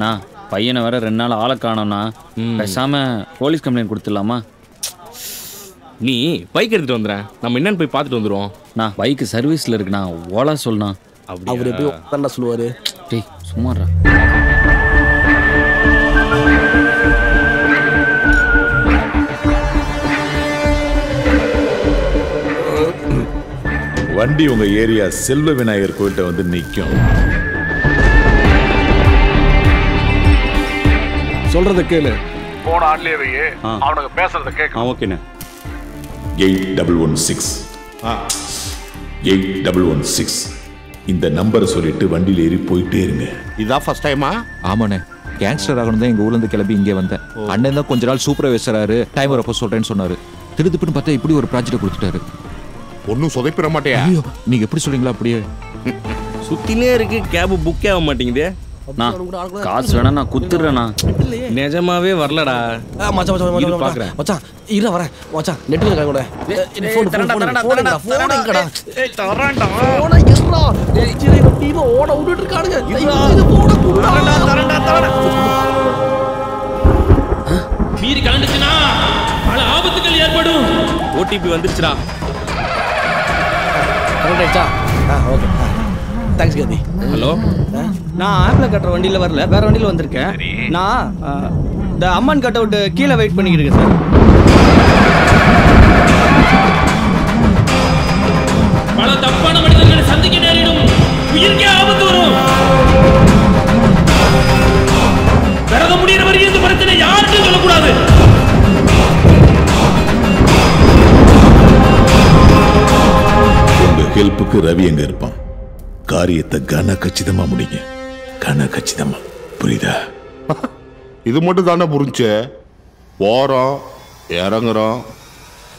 நான் பையனை வேற 2 நாள் ஆளை காணோம்னா பேசாம போலீஸ் கம்ப்ளைண்ட் கொடுத்துடலாமா? நீ பைக் எடுத்துட்டு வந்துடுறேன், நம்ம என்னன்னு போய் பார்த்துட்டு வந்துடுவோம். நான் பைக்கு சர்வீஸில் இருக்குண்ணா, ஓலா சொல்லணா. அவர் எப்படி தானே சொல்லுவார்? டேய் சும்மாடா. வண்டி உங்க ஏரியா செல்வ விநாயகர் கோயில்கிட்ட வந்து நிற்கும். சொல்றத கேளு. போன ஆட்லயே வையே, அவனுக்கு பேசுறத கேட்க. ஓகேண்ணே. 8116 8116 இந்த நம்பரை சொல்லிட்டு வண்டியில் ஏறி போயிட்டே இருங்க. இதான் ஃபர்ஸ்ட் டைமா? ஆமாண்ணே, கேங்ஸ்டர் ஆகணும் தான் எங்கள் ஊர்லேருந்து கிளம்பி இங்கே வந்தேன். அண்ணன் தான் கொஞ்ச நாள் சூப்பர்வைசராரு, டைம் வரப்போ சொல்கிறேன்னு சொன்னார். திருதுப்புன்னு பார்த்தா இப்படி ஒரு ப்ராஜெக்ட் கொடுத்துட்டாரு. ஒன்னும் சொதைப்பிட மாட்டேயா? ஐயோ, நீங்கள் எப்படி சொல்றீங்களா அப்படியே சுத்தினே இருக்கு, கேப் புக்கே ஆக மாட்டேங்குது. நான் காசு வேணா நான் குத்துறேண்ணா. நிஜமாவே வரலடா. மச்சான் பாக்குறேன் மச்சான். இரு வரேன் மச்சான். நெட்ல கை கூட. ஃபோன் தரடா தரடா ஃபோன் எங்கடா? ஏய் தரடா. ஃபோன் எங்கடா? டேய் சீரை டீம ஓட விட்டுட்டு இருக்கானுங்க. இது போட குடுடா. தரடா. மீறி கலந்துச்சுனா பல ஆபத்துகள் ஏற்படும். ஓடிபி வந்துருச்சுடா. கரெக்ட்டா? ஓகே. தேங்க்ஸ் கதி. ஹலோ, நான் ஆப்ல கட்டுற வண்டியில வரல, வேற வண்டியில வந்திருக்கேன். நான் இந்த அம்மன் கட் அவுட் கீழே வெயிட் பண்ணிக்கிட்டு இருக்கேன் சார். பல தப்பான மனிதர்களை சந்திக்க நேரிடும், உயிருக்கே ஆபத்து வரும். விரத முடிகிற வரையும் இந்த பிரச்சனை யாருக்கும் சொல்லக்கூடாது. உங்க ஹெல்ப்புக்கு ரவி எங்க இருப்பான். காரியத்தை கன கச்சிதமா முடிங்க. கன கச்சிதமா, புரியுதா? இது மட்டும் தானே புரிஞ்சு. போறோம், இறங்குறோம்,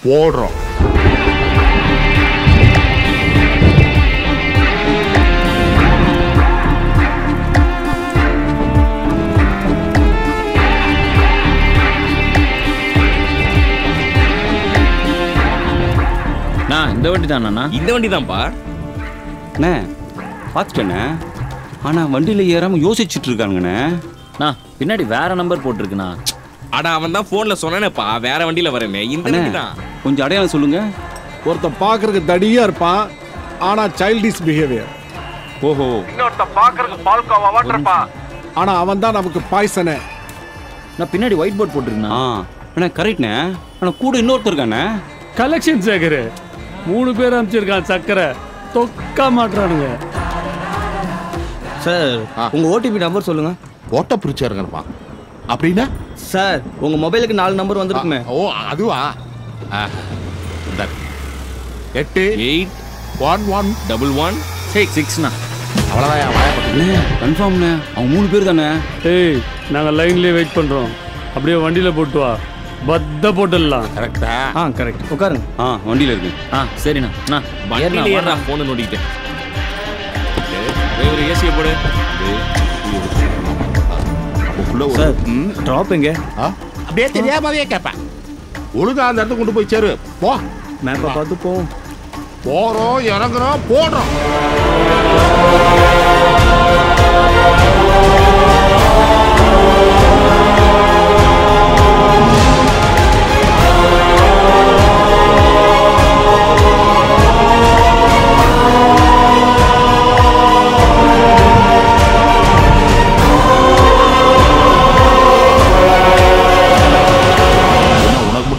போடுறோம். நான் இந்த வண்டி தானா? இந்த வண்டி தான்ப்பா. அண்ணே பார்த்துட்டேண்ணே, ஆனால் வண்டியில் ஏறாமல் யோசிச்சுட்டு இருக்காங்கண்ணே. நான் பின்னாடி வேற நம்பர் போட்டிருக்குண்ணா. அடா அவன் தான் ஃபோனில் சொன்னானேப்பா, வேற வண்டியில வரமே. இந்த வண்டி தான். கொஞ்சம் அடையாளம் சொல்லுங்க. ஒருத்தன் பார்க்கறதுக்கு தடியா இருப்பான், ஆனா சைல்டிஷ் பிஹேவியர். ஓஹோ. இன்னொருத்த பாக்குறதுக்கு பால்கோவா இருப்பான், ஆனா அவன் தான் நமக்கு பாய்சனே. நான் பின்னாடி ஒயிட் போர்ட் போட்டிருக்கேண்ணா. அண்ணா கரெக்ட்ண்ணே, ஆனால் கூட இன்னொருத்தர் இருக்காண்ணே. கலெக்ஷன் சேகர் 3 பேர் அனுப்பிச்சிருக்கான். சக்கரை தொக்க மாட்டானுங்க சார். உங்க ஓடிபி நம்பர் சொல்லுங்க. ஓட்ட பிரிச்சா இருப்பான். அப்படின்னா சார் உங்க மொபைலுக்கு 4 நம்பர் வந்திருக்குமே. ஓ அதுவா? 88111166. அவ்வளோதான். கன்ஃபார்ம்ண்ணே, அவங்க 3 பேர் தானே. ஏய் நாங்கள் லைன்லேயே வெயிட் பண்ணுறோம். அப்படியே வண்டியில் போட்டு வா, பத்த போட்டுடலாம். கரெக்டா? கரெக்ட். உட்காருங்க. வண்டியில் இருக்கு. சரிண்ணா. நான் வண்டியில ஏறா, ஃபோனை நோண்டிக்கிட்டேன். ஒரு ஏசியை போடு. சார் ட்ராப் எங்க? அப்படியே தெரியாமவே கேட்பேன். ஒழுங்கா அந்த இடத்துக்கு கொண்டு போய் சேரு. போ, மேப்பை பார்த்து போவோம். போறோம், இறங்குறோம், போடுறோம்.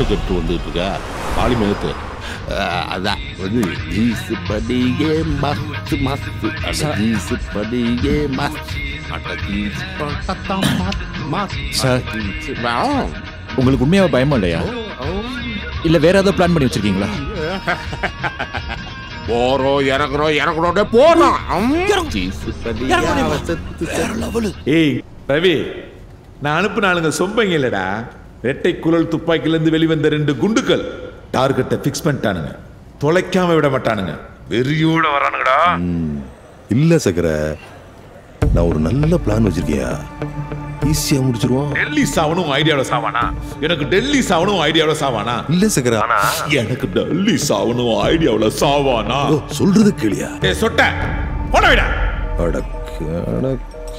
கெட்டு வந்துட்டு இருக்க பாலி மேகத்து. அதான் வந்து ஜீஸ் படியே மஸ்து மஸ்து. ஜீஸ் படியே மஸ்து. சார், உங்களுக்கு உண்மையாக பயமா இல்லையா? இல்லை வேற ஏதோ பிளான் பண்ணி வச்சிருக்கீங்களா? போறோம், இறங்குறோம், போறோம். ஏய் ரவி, நான் அனுப்புன ஆளுங்க சொம்பங்க இல்லடா. ரெட்டை குழல் துப்பாக்கிலேருந்து வெளிவந்த 2 குண்டுகள் டார்கெட்டை ஃபிக்ஸ் பண்ணிட்டானுங்க. தொலைக்காம விட மாட்டானுங்க. வெறியோட வரானுங்கடா. இல்ல சக்கர, நான் ஒரு நல்ல பிளான் வச்சிருக்கியா, ஈஸியா முடிச்சிருவோம். டெல்லி சாவனும் ஐடியாவோட சாவானா? எனக்கு டெல்லி சாவனும் ஐடியாவோட சாவானா? இல்ல சக்கர, எனக்கு டெல்லி சாவனும் ஐடியாவோட சாவானா? சொல்றது கேளியா? சொட்ட போன விடா. அடக்க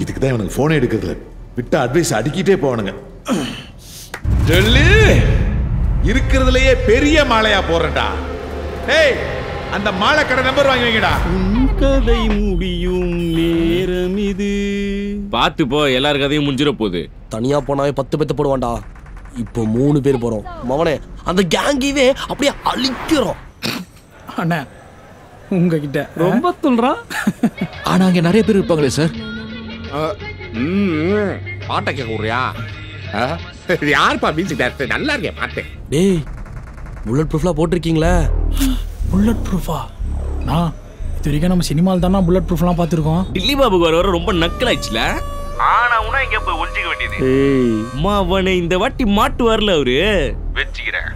இதுக்கு தான் எனக்கு போனே எடுக்கிறதுல. விட்ட அட்வைஸ் அடிக்கிட்டே போவானுங்க. டெல்லி இருக்கிறதுலயே பெரிய மாலையா போறேன்டா. ஏய் அந்த மாலை கடை நம்பர் வாங்கி வைங்கடா. கதை முடியும் நேரம் இது. பார்த்து போ, எல்லார் கதையும் முடிஞ்சிட போகுது. தனியா போனாவே 10 பேத்த போடுவான்டா. இப்போ 3 பேர் போறோம். மவனே அந்த கேங்கிவே அப்படியே அழிக்கிறோம். அண்ணா உங்ககிட்ட ரொம்ப துள்றான். ஆனா அங்க நிறைய பேர் இருப்பாங்களே சார். பாட்டை கேட்க விடுறியா? யாருப்பா மியூசிக் டைரக்டர்? நல்லா இருக்கேன் பாட்டு. டேய் புல்லட் ப்ரூஃப்லாம் போட்டிருக்கீங்களே. புல்லட் ப்ரூஃபா? நான் இது வரைக்கும் நம்ம சினிமாவில் தானே புல்லட் ப்ரூஃப்லாம் பார்த்துருக்கோம். டில்லி பாபுக்கு வர ரொம்ப நக்கல் ஆயிடுச்சுல. ஆனா உனா இங்க போய் ஒளிஞ்சிக்க வேண்டியது. அவனை இந்த வாட்டி மாட்டு வரல அவரு. வெச்சிக்கிறேன்.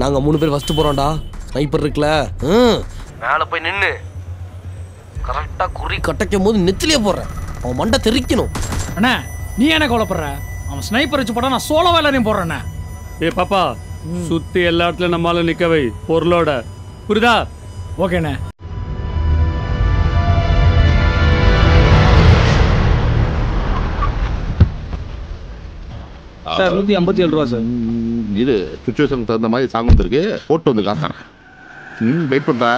நாங்க 3 பேர் ஃபர்ஸ்ட் போறோம்டா. ஸ்னைப்பர் இருக்குல, மேல போய் நின்னு கரெக்டா குறி கட்டைக்கும் போது நெத்திலே போடுறேன். அவன் மண்டை தெரிக்கணும். அண்ணா நீ என்ன கவலைப்படுற? அவன் ஸ்னைப்பர் வச்சு போட்டா நான் சோலோ வேலையும் போடுறேண்ணே. ஏ பாப்பா, சுத்தி எல்லா இடத்துல நம்மால நிக்க வை பொருளோட. புரியுதா? ஓகேண்ணே. சார் 157 ரூபா சார். இது சுச்சுவேஷனுக்கு தகுந்த மாதிரி சாங் வந்துருக்கு. போட்டு வந்து காசுறேன். வெயிட் பண்ணுறா.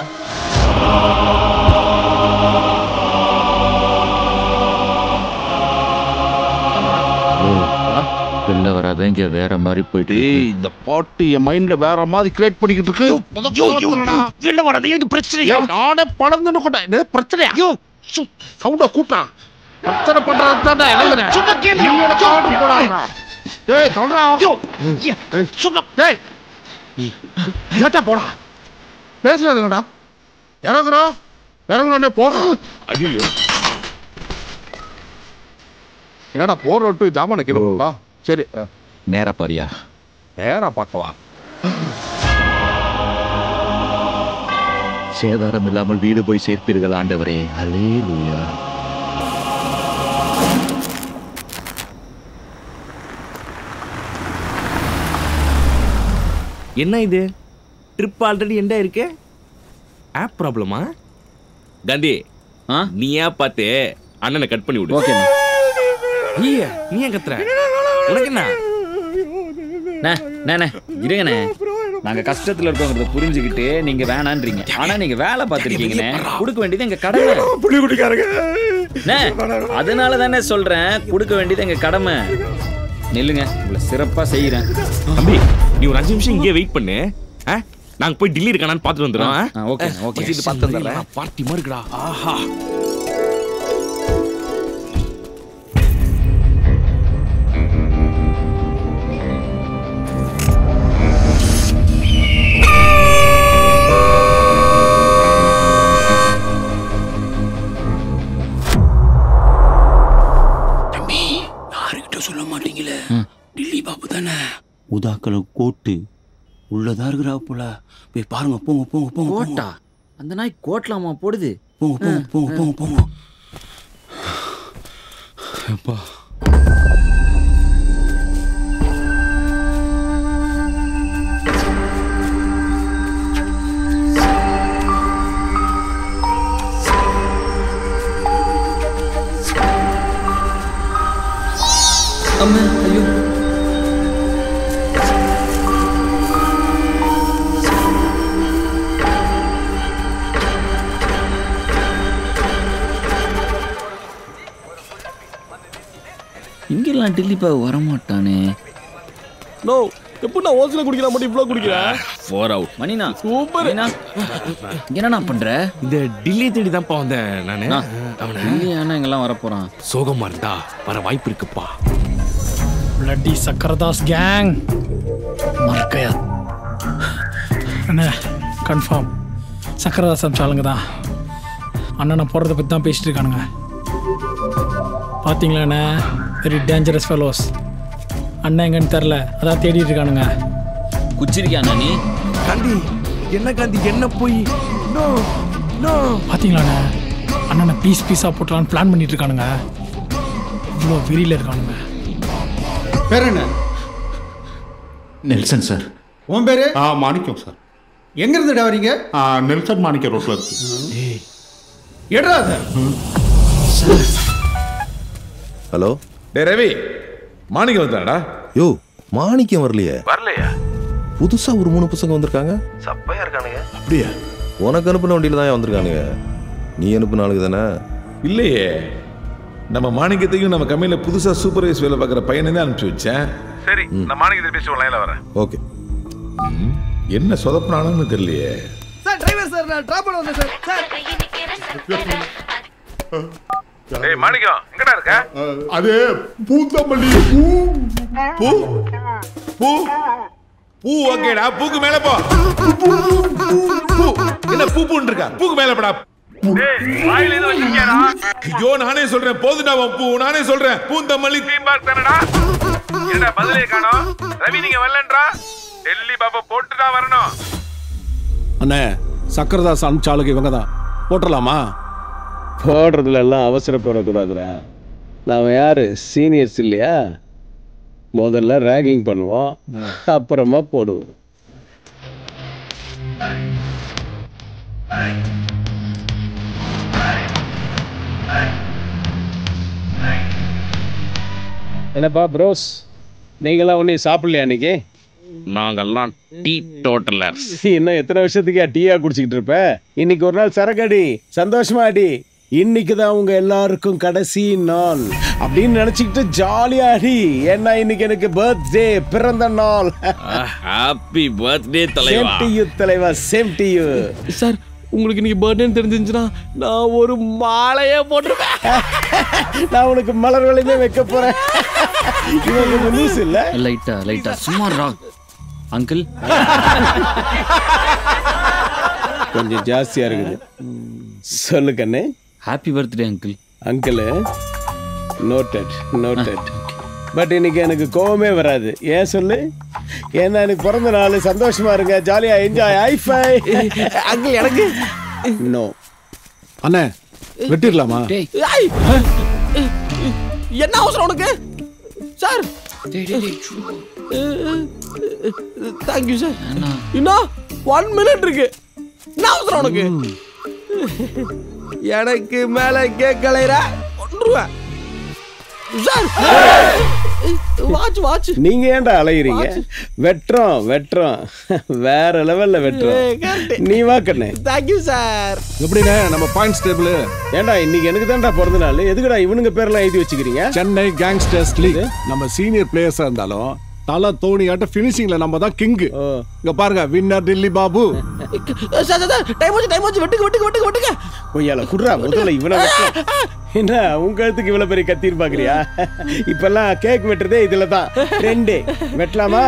வெளில வராத, இங்க வேற மாதிரி போயிட்டு. இந்த பாட்டு என் மைண்ட்ல வேற மாதிரி கிரியேட் பண்ணிக்கிட்டு இருக்கு. வெளில வராத, இது பிரச்சனை. நானே பழந்துன்னு கொண்டேன். இது பிரச்சனையா? சவுண்டா கூட்டா பிரச்சனை பண்றது தானே எழுதுறேன். டேய் சொல்றா. சும்மா டேய் ஏட்டா போடா. பேசுறதுங்கடா. இறங்குறோம் போறோம். ஐயோ என்னடா போறோட்டு ஜாமான கிளம்பா. சரி நேரா பாரியா? நேரா பார்க்கவா? சேதாரம் இல்லாமல் வீடு போய் சேர்ப்பீர்கள் ஆண்டவரே. அல்லேலூயா. என்ன இது? ட்ரிப் ஆல்ரெடி எண்டா இருக்கு. ஆப் ப்ராப்ளமா? காந்தி நீ ஏன் பார்த்து அண்ணனை கட் பண்ணி விடு. ஓகே. நீ ஏன் கத்துற? உனக்கு என்ன? இருங்கண்ணே, நாங்க கஷ்டத்துல இருக்கோங்கிறத புரிஞ்சுக்கிட்டு நீங்க வேணான்றீங்க. ஆனா நீங்க வேலை பார்த்துருக்கீங்கண்ணே. கொடுக்க வேண்டியது எங்க கடமை. புளி குடிக்காரங்க. அதனால தானே சொல்றேன், கொடுக்க வேண்டியது எங்க கடமை. நெல்லுங்க, உங்களை சிறப்பா செய்யறேன். தம்பி நீ ஒரு 5 நிமிஷம் இங்கே வெயிட் பண்ணு. நாங்க போய் டில்லி இருக்கானான்னு பார்த்துட்டு வந்துடுறோம். Okay okay. இது பார்த்து வந்துடுறேன். பார்ட்டி மாதிரி இருக்குடா. ஆஹா சொல்ல மாட்டீங்களே. டில்லி பாபு தானே. உதாக்களை கோட்டு உள்ளதா இருக்கிறா போல. போய் பாருங்க. போங்க போங்க போங்க. கோட்டா? அந்த நாய் கோட்லாமா போடுது? போங்க போங்க போங்க போங்க போங்க. அப்பா அம்மா, ஐயோ. இங்கெல்லாம் டில்லிப்பா வரமாட்டானே. நோ எப்போ நான் ஓசில குடிக்கலாம் மட்டும் இவ்வளோ குடிக்கிறேன். 4 அவுட். மணினா சூப்பர். என்னண்ணா பண்ற? இந்த டில்லி தேடி தான்ப்பா வந்தேன் நானு. அவனை இல்லையானா இங்கெல்லாம் வரப்போறான். சோகமா இருந்தா வர வாய்ப்பு இருக்குப்பா. பிளட்டி சக்கரதாஸ் கேங் மறக்கையா? அண்ணா கன்ஃபார்ம் சக்கரதாஸ் அம்சாலுங்க தான். அண்ணனை போடுறத பற்றி தான் பேசிட்டு இருக்கானுங்க. பார்த்தீங்களா அண்ணா? Very dangerous fellows. அண்ணன் எங்கன்னு தெரில, அதான் தேடிட்டு இருக்கானுங்க. குச்சிருக்கியாண்ணா நீ? காந்தி என்ன காந்தி என்ன போய் பார்த்தீங்களா அண்ணா? அண்ணனை பீஸாக போட்டலான்னு பிளான் பண்ணிட்டு இருக்கானுங்க. இவ்வளோ வெறியில் இருக்கானுங்க. பேர் என்ன? Nelson sir. உன் பேரு? மாணிக்கம் சார். எங்க இருந்துடா வரீங்க? நெல்சன் மாணிக்க ரோட்ல இருக்கு. எடுறா சார். ஹலோ டே ரவி, மாணிக்கம் வந்தாடா. யோ மாணிக்கம் வரலையே. வரலையா? புதுசா ஒரு 3 பசங்க வந்திருக்காங்க. சப்பையா இருக்கானுங்க. அப்படியா? உனக்கு அனுப்பின வண்டியில தான் வந்திருக்கானுங்க. நீ அனுப்பின ஆளுக்கு தானே? இல்லையே, நம்ம மாணிக்கத்தையும் நம்ம கம்பெனியில் புதுசா சூப்பர்வைஸ் வேலை பார்க்குற பையனை தான் அனுப்பிச்சு வச்சேன். சரி, நான் மாணிக்கத்தை பேசி ஒரு லைன்ல வரேன். ஓகே. என்ன சொதப்பினாலும் தெரியலையே. சார் டிரைவர் சார், நான் டிராப் பண்ண வந்தேன் சார். டேய் மாணிக்கம், எங்கடா இருக்க? அது பூந்தமல்லி பூ பூ பூ ஓகேடா, பூக்கு மேல போ. என்ன பூ பூன்னு இருக்கா? பூக்கு மேல போடா. வாயில ஏதோ வச்சிருக்கியாடா? ஐயோ நானே சொல்றேன், போதுடா உன் பூ. நானே சொல்றேன், பூந்தமல்லி தீம் பார்க் தானடா. என்னடா பதிலே காணோம்? ரவி நீங்க வரலன்றா? டெல்லி பாபா போட்டு தான் வரணும். அண்ணே, சக்கரதாஸ் அனுப்பிச்சாளுக்கு இவங்க தான். போட்டலாமா? போடுறதுல எல்லாம் அவசரப்படக்கூடாதுடா. நாம யாரு சீனியர்ஸ் இல்லையா? முதல்ல ரேகிங் பண்ணுவோம், அப்புறமா போடுவோம். என்னப்பா ப்ரோஸ், நீங்களாம் ஒன்றும் சாப்பிடலையா அன்னைக்கு? நாங்கெல்லாம் டீ டோட்டலர்ஸ். இன்னும் எத்தனை வருஷத்துக்கா டீயா குடிச்சிக்கிட்டு இருப்ப? இன்னைக்கு ஒரு நாள் சரக்கடி, சந்தோஷமா அடி. இன்னைக்கு தான் உங்க எல்லாருக்கும் கடைசி நாள் அப்படின்னு நினைச்சுக்கிட்டு ஜாலியா அடி. ஏன்னா இன்னைக்கு எனக்கு பர்த்டே, பிறந்த நாள். ஹாப்பி பர்த்டே தலைவா. சேம் டு யூ தலைவா, சேம் டு யூ. சார், உங்களுக்கு இன்னைக்கு பர்த்டேன்னு தெரிஞ்சிருந்துச்சுன்னா நான் ஒரு மாலையே போட்டிருப்பேன். நான் உனக்கு மலர் வளையமே வைக்க போறேன். இவன் கொஞ்சம் லூஸ் இல்ல? லைட்டா சும்மா ராக் அங்கிள். கொஞ்சம் ஜாஸ்தியா இருக்குது. சொல்லு கண்ணு. Happy birthday uncle. Uncle noted noted. But இன்னைக்கு எனக்கு கோவமே வராது. ஏன் சொல்லு? ஏன்னா எனக்கு பிறந்த நாள், சந்தோஷமா இருங்க, ஜாலியா என்ஜாய். Hi fi uncle. எனக்கு நோ. அண்ணே, வெட்டிடலாமா? என்ன அவசரம் உனக்கு? Sir thank you sir. இன்னும் 1 மினிட் இருக்கு. என்ன அவசரம் உனக்கு? எனக்கு மேல கேட்கலைரா கொன்றுவேன் சார். வாட்ச் நீங்க ஏன்டா அலையுறீங்க? வெட்டுறோம் வேற லெவல்ல வெட்டுறோம். நீ வா கண்ணே. Thank you sir. எப்படிண்ணே நம்ம பாயிண்ட்ஸ் டேபிள்? ஏன்டா இன்னைக்கு எனக்கு தான்டா பிறந்த நாள், எதுக்குடா இவனுங்க பேர்லாம் எழுதி வச்சுக்கிறீங்க? Chennai gangsters league. நம்ம சீனியர் பிளேயர்ஸா இருந்தாலும் தலை தோனியாட்ட ஃபினிஷிங்ல நம்ம தான் கிங். இங்க பாருங்க, winner Dilli Babu. Sir time ஆச்சு. வெட்டுங்க. பொய்யால குடுறா முதல்ல இவனை வெட்டு. என்ன உங்க கழுத்துக்கு இவ்வளவு பெரிய கத்தின்னு பாக்குறியா? இப்பெல்லாம் கேக் வெட்டுறதே இதுல தான். 2 வெட்டலாமா?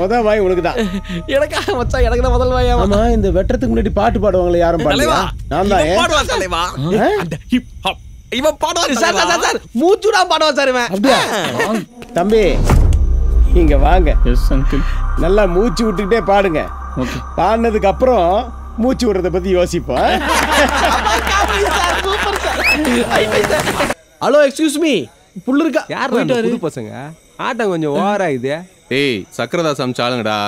முதல் வாய் உனக்கு தான். எனக்கா மச்சான்? எனக்கு தான் முதல் வாய். ஆமா, இந்த வெட்டுறதுக்கு முன்னாடி பாட்டு பாடுவாங்களே, யாரும் பாடலையா? நான் தான் பாடுவான் தலைவா. அந்த ஹிப் ஹாப் இவன் பாடுவான் சார். மூச்சுடா பாடுவான் சார் இவன். அப்படியே தம்பி இங்க வாங்க. Yes uncle. நல்லா மூச்சு விட்டுக்கிட்டே பாடுங்க. ஓகே. பாடினதுக்கு அப்புறம் மூச்சு விடுறத பத்தி யோசிப்போம். Hello, excuse me. புள்ள இருக்கா? யார் புது பசங்க? ஆட்டம் கொஞ்சம் ஓவரா இது. ஏய், சக்கரதாஸ் அமிச்சாளுங்கடா.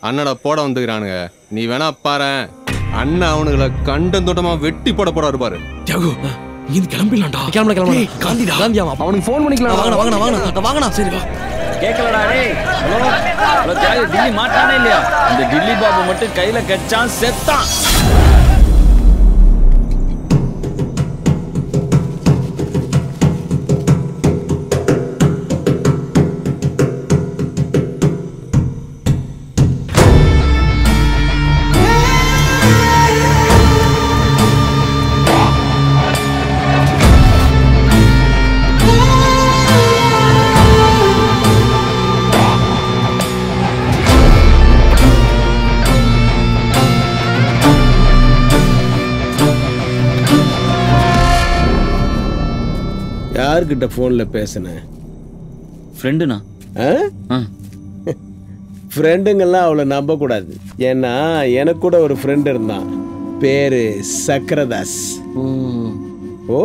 அண்ணடா போட வந்துக்கிறானுங்க. நீ வேணா பாரு, அண்ணன் அவனுங்களை கண்டந்தோட்டமா வெட்டி போட போறாரு பாரு. இது கிளம்பிடலாம்டா. காந்திடா. அவனுக்கு ஃபோன் பண்ணிக்கலாம். வாங்கண்ணா. சரி வா. கேட்கலடா டேய். ஹலோ தியாகி, டில்லி மாட்டானே இல்லையா? இந்த டில்லி பாபு மட்டும் கையில கச்சான், செத்தான். யார்கிட்ட போன்ல பேசினேன்? ஃப்ரெண்டுண்ணா. ஃப்ரெண்டுங்கெல்லாம் அவளை நம்ப கூடாது. ஏன்னா எனக்கு கூட ஒரு ஃப்ரெண்ட் இருந்தான், பேரு சக்கரதாஸ். ஓ,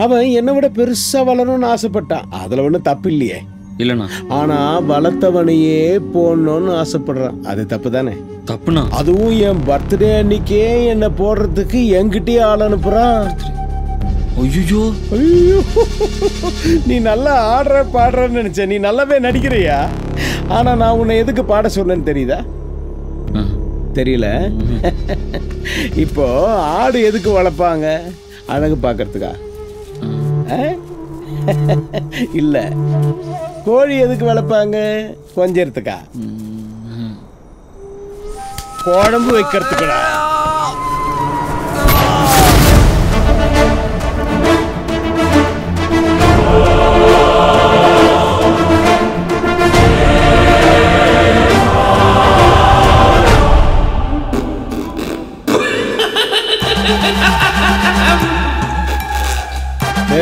அவன் என்னை விட பெருசா வளரணும்னு ஆசைப்பட்டான். அதுல ஒன்றும் தப்பு இல்லையே. இல்லண்ணா. ஆனா வளர்த்தவனையே போடணும்னு ஆசைப்படுறான். அது தப்பு தானே? தப்புண்ணா. அதுவும் என் பர்த்டே அன்னைக்கே என்னை போடுறதுக்கு என்கிட்டயே ஆள் அனுப்புறான். ஐயோ ஐயோ, நீ நல்லா ஆடுற பாடுறன்னு நினைச்ச. நீ நல்லாவே நடிக்கிறியா? ஆனா நான் உன்னை எதுக்கு பாட சொன்னேன்னு தெரியுதா? தெரியல. இப்போ ஆடு எதுக்கு வளர்ப்பாங்க? அழகு பார்க்கறதுக்கா? இல்ல. கோழி எதுக்கு வளர்ப்பாங்க? கொஞ்சறதுக்கா? குழம்பு வைக்கிறதுக்குடா.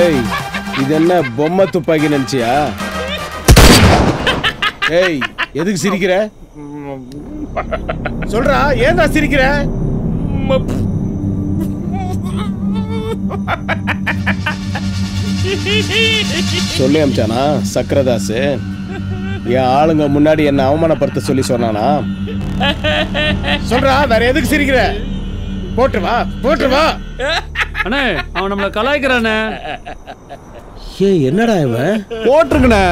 ஏய், இது என்ன பொம்மை துப்பாக்கி நினைச்சியா? ஏய், எதுக்கு சிரிக்கிற? சொல்றா, ஏன்டா சிரிக்கிற? சொல்லி அமிச்சானா சக்கரதாஸ்? என் ஆளுங்க முன்னாடி என்ன அவமானப்படுத்த சொல்லி சொன்னானா? சொல்றா, வேற எதுக்கு சிரிக்கிற? போட்டுவா போட்டுவா. அண்ணே, அவன் நம்மள கலாய்க்கிறானே. ஏய், என்னடா இவன்? போட்டுருக்கண்ணே.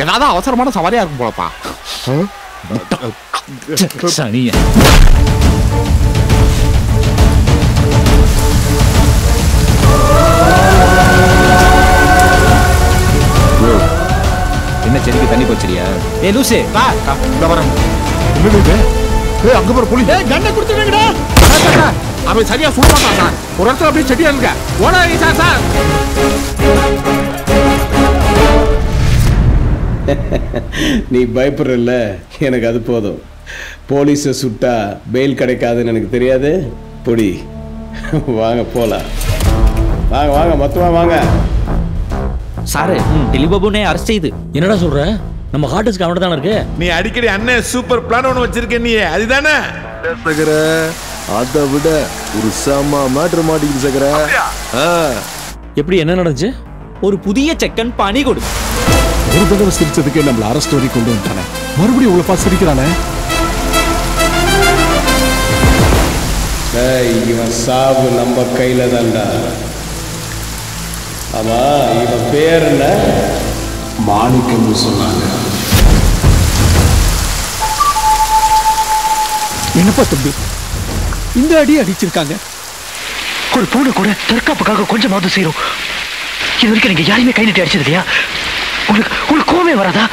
ஏதாவது அவசரமான சவாரியா இருக்கும் போலப்பா. சனிய என்ன செடிக்கு தண்ணி போச்சிரியா? ஏ லூசே, வரேன். அங்க போற புலி கண்ணை கொடுத்துடுங்கடா. அவன் சரியா சொல்ல மாட்டான் சார். ஒரு இடத்துல அப்படியே செடியா இருக்க ஓடாதீங்க சார். சார் நீ பயப்படுறல்ல, எனக்கு அது போதும். போலீஸை சுட்டா பெயில் கிடைக்காதுன்னு எனக்கு தெரியாது. பொடி வாங்க போலாம். வாங்க வாங்க மொத்தமா வாங்க. சாரு, திலீபாபுனே அரெஸ்ட் செய்து. என்னடா சொல்ற? நம்ம ஹார்ட் அவன தான இருக்கு. நீ அடிக்கடி அண்ணன் சூப்பர் பிளான் ஒன்று வச்சிருக்க நீ, அதுதானே? அதை விட ஒரு செம்ம மேட்ரு மாட்டிக்கிட்டு சக்கரை. எப்படி என்ன நடந்துச்சு? ஒரு புதிய செக்கன் பணி கொடு. ஒரு தடவை சிரிச்சதுக்கே நம்மள அரெஸ்ட் வரை கொண்டு வந்துட்டானே, மறுபடியும் இவ்வளவு பார்த்து சிரிக்கிறானே. இவன் சாவு நம்ம கையில தான்டா. ஆமா, இவன் பேர் என்ன? மாணிக்கம் சொன்னாங்க. என்னப்பா தம்பி இந்த அடி அடிச்சிருக்காங்க? ஒரு பூனை கூட தற்காப்புக்காக கொஞ்சமாவது செய்யறோம். இது வரைக்கும் நீங்க யாருமே கை நீட்டி அடிச்சது இல்லையா? உங்களுக்கு கோவமே வராதா?